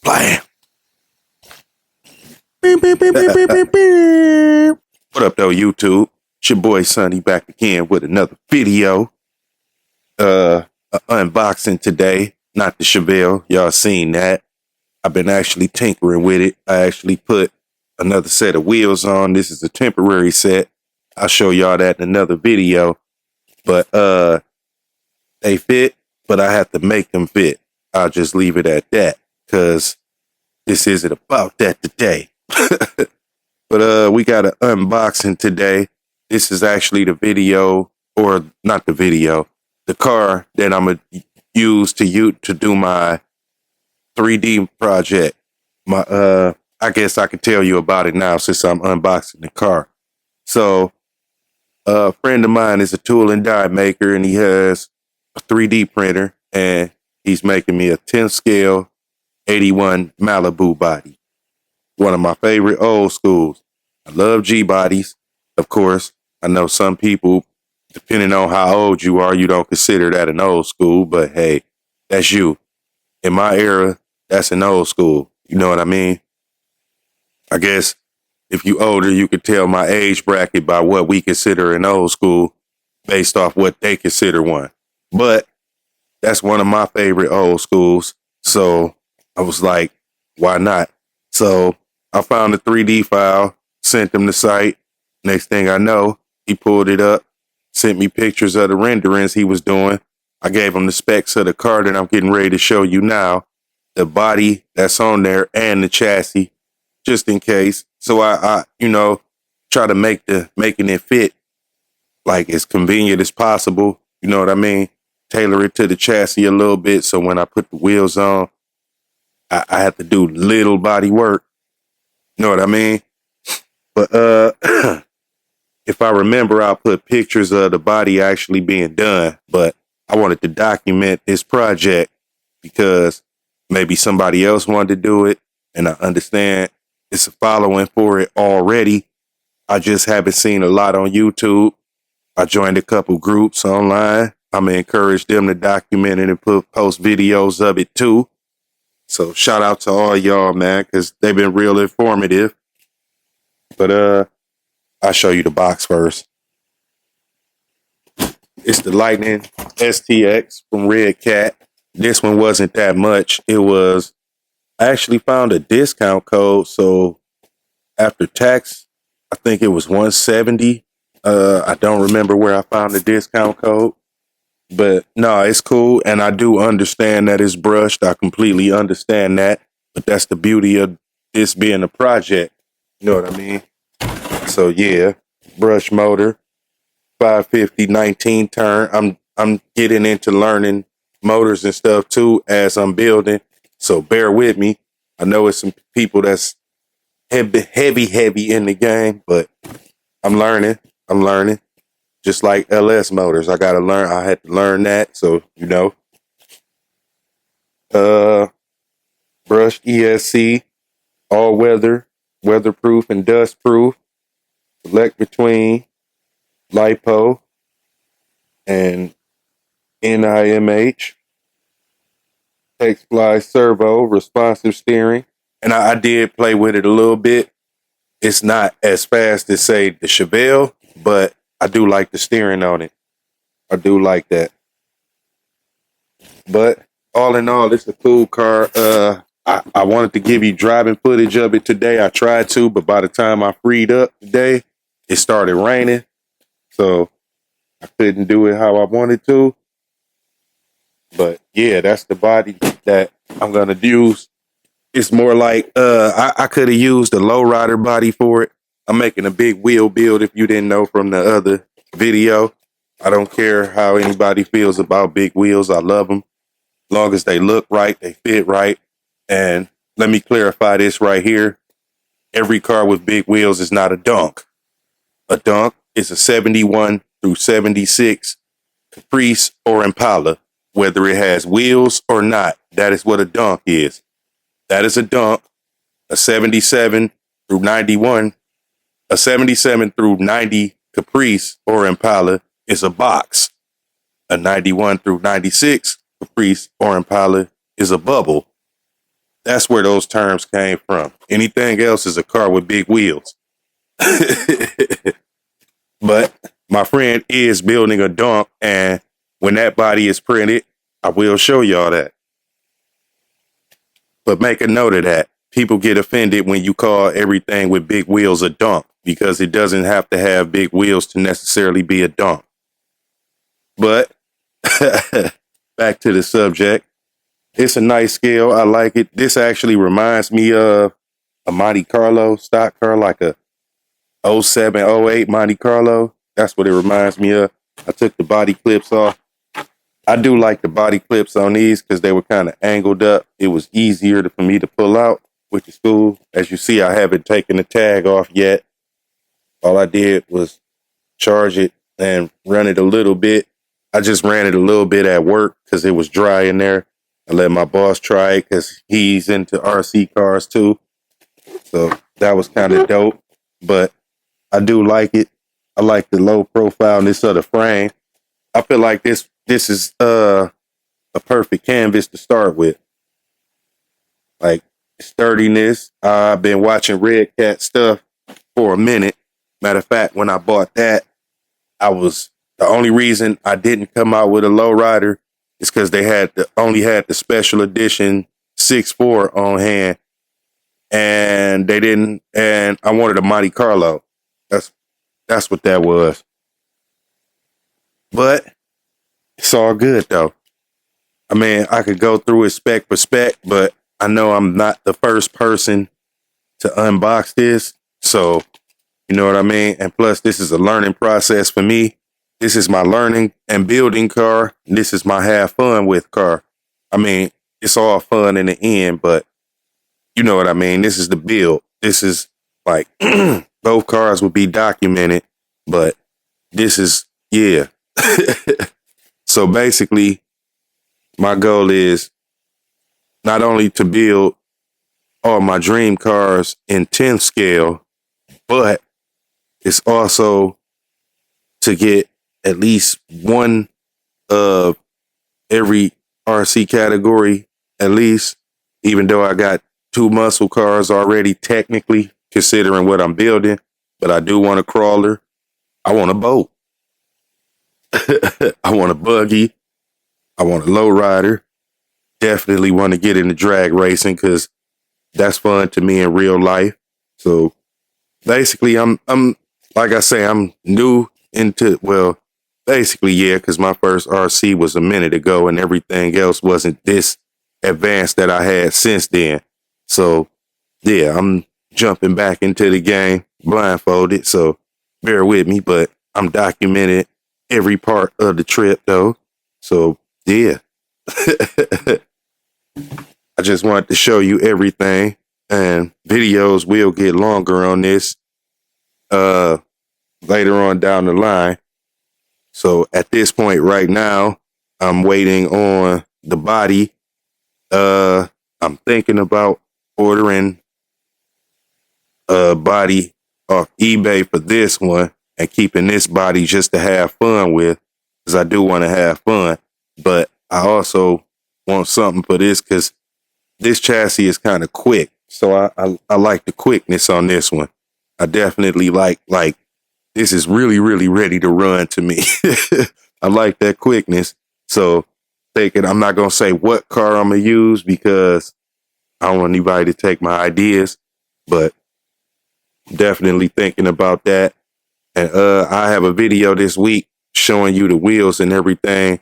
Blam. Beep, beep, beep, beep, beep, beep, beep. What up, though, YouTube? It's your boy Sonny back again with another video. Unboxing today. Not the Chevelle. Y'all seen that. I've been actually tinkering with it. I actually put another set of wheels on. This is a temporary set. I'll show y'all that in another video. But they fit, but I have to make them fit. I'll just leave it at that, because this isn't about that today. But we got an unboxing today. This is actually the video, or not the video, the car that I'm gonna use to do my 3D project. I guess I can tell you about it now since I'm unboxing the car. So a friend of mine is a tool and die maker, and he has a 3D printer, and he's making me a 10 scale 81 Malibu body. One of my favorite old schools. I love G bodies, of course. I know some people, depending on how old you are, you don't consider that an old school, but hey, that's you. In my era, that's an old school. You know what I mean? I guess if you older, you could tell my age bracket by what we consider an old school based off what they consider one. But that's one of my favorite old schools. So I was like, why not? So I found the 3D file, sent him the site. Next thing I know, he pulled it up, sent me pictures of the renderings he was doing. I gave him the specs of the car that I'm getting ready to show you now, the body that's on there and the chassis, just in case. So I try to making it fit like as convenient as possible. You know what I mean? Tailor it to the chassis a little bit. So when I put the wheels on, I have to do little body work. You know what I mean? But if I remember, I'll put pictures of the body actually being done. But I wanted to document this project because maybe somebody else wanted to do it, and I understand it's a following for it already. I just haven't seen a lot on YouTube. I joined a couple groups online. I'm going to encourage them to document it and post videos of it too. So shout out to all y'all, man, because they've been real informative. But I'll show you the box first. It's the Lightining STX from Redcat. This one wasn't that much. I actually found a discount code. So after tax, I think it was 170. I don't remember where I found the discount code. But no, it's cool. And I do understand that it's brushed. I completely understand that. But that's the beauty of this being a project. You know what I mean? So yeah, brush motor, 550, 19 turn. I'm getting into learning motors and stuff too as I'm building. So bear with me. I know it's some people that's heavy in the game, but I'm learning. Just like LS motors, I had to learn that. So, brushed ESC, all weather, weatherproof and dust proof. Select between LiPo and NIMH. X-Fly servo, responsive steering. And I did play with it a little bit. It's not as fast as, say, the Chevelle, but I do like the steering on it. I do like that. But all in all, it's a cool car. I wanted to give you driving footage of it today. I tried to, but by the time I freed up today, it started raining. So I couldn't do it how I wanted to. But yeah, that's the body that I'm going to use. It's more like I could have used a lowrider body for it. I'm making a big wheel build if you didn't know from the other video. I don't care how anybody feels about big wheels. I love them. As long as they look right, they fit right. And let me clarify this right here. Every car with big wheels is not a donk. A donk is a 71 through 76 Caprice or Impala, whether it has wheels or not. That is what a donk is. That is a donk. A 77 through 91, a 77 through 90 Caprice or Impala is a box. A 91 through 96 Caprice or Impala is a bubble. That's where those terms came from. Anything else is a car with big wheels. But my friend is building a dump, and when that body is printed, I will show y'all that. But make a note of that. People get offended when you call everything with big wheels a dump, because it doesn't have to have big wheels to necessarily be a dump. But back to the subject. It's a nice scale. I like it. This actually reminds me of a Monte Carlo stock car, like a '07, '08 Monte Carlo. That's what it reminds me of. I took the body clips off. I do like the body clips on these because they were kind of angled up. It was easier for me to pull out, which is cool. As you see, I haven't taken the tag off yet. All I did was charge it and run it a little bit. I just ran it a little bit at work because it was dry in there. I let my boss try it because he's into RC cars too. So that was kind of dope. But I do like it. I like the low profileness of the frame. I feel like this is a perfect canvas to start with. Like sturdiness. I've been watching Redcat stuff for a minute. Matter of fact, when I bought that, the only reason I didn't come out with a lowrider is because they only had the special edition 6.4 on hand, and they didn't. And I wanted a Monte Carlo. That's what that was. But it's all good though. I mean, I could go through it spec for spec, but I know I'm not the first person to unbox this, so you know what I mean? And plus, this is a learning process for me. This is my learning and building car. This is my have fun with car. I mean, it's all fun in the end, but you know what I mean? This is the build. This is like both cars will be documented, but this is, yeah. So basically, my goal is not only to build all my dream cars in 10th scale, but it's also to get at least one of every RC category, at least, even though I got 2 muscle cars already, technically, considering what I'm building. But I do want a crawler. I want a boat. I want a buggy. I want a lowrider. Definitely want to get into drag racing because that's fun to me in real life. So basically, I'm like I say, I'm new into, well, basically, yeah, because my first RC was a minute ago and everything else wasn't this advanced that I had since then. So, yeah, I'm jumping back into the game blindfolded. So, bear with me, but I'm documenting every part of the trip, though. So, yeah. I just wanted to show you everything, and videos will get longer on this later on down the line. So at this point right now, I'm waiting on the body. I'm thinking about ordering a body off eBay for this one and keeping this body just to have fun with, because I do want to have fun. But I also want something for this because this chassis is kind of quick. So I like the quickness on this one. I definitely like this is really, really ready to run to me. I like that quickness. So thinking, I'm not going to say what car I'm going to use because I don't want anybody to take my ideas, but definitely thinking about that. And I have a video this week showing you the wheels and everything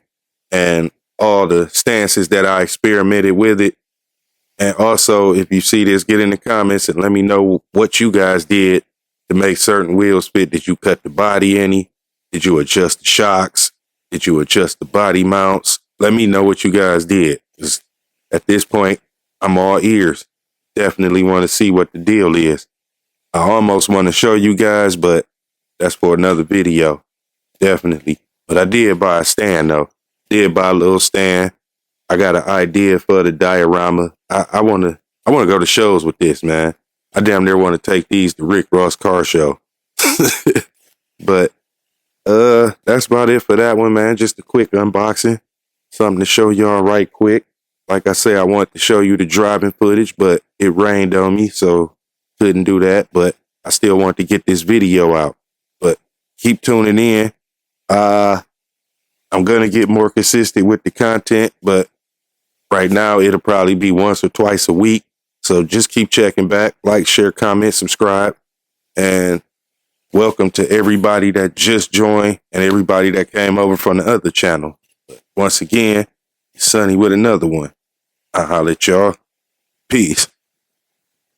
and all the stances that I experimented with it. And also, if you see this, get in the comments and let me know what you guys did to make certain wheels fit. Did you cut the body any? Did you adjust the shocks? Did you adjust the body mounts? Let me know what you guys did. 'Cause at this point, I'm all ears. Definitely want to see what the deal is. I almost want to show you guys, but that's for another video. Definitely. But I did buy a stand though. Did buy a little stand. I got an idea for the diorama. I wanna go to shows with this, man. I damn near want to take these to Rick Ross Car Show. But that's about it for that one, man. Just a quick unboxing. Something to show y'all right quick. Like I say, I wanted to show you the driving footage, but it rained on me, so couldn't do that. But I still want to get this video out. But keep tuning in. I'm gonna get more consistent with the content, but right now it'll probably be once or twice a week. So just keep checking back, like, share, comment, subscribe, and welcome to everybody that just joined and everybody that came over from the other channel. But once again, Sonny with another one. I'll holler at y'all. Peace.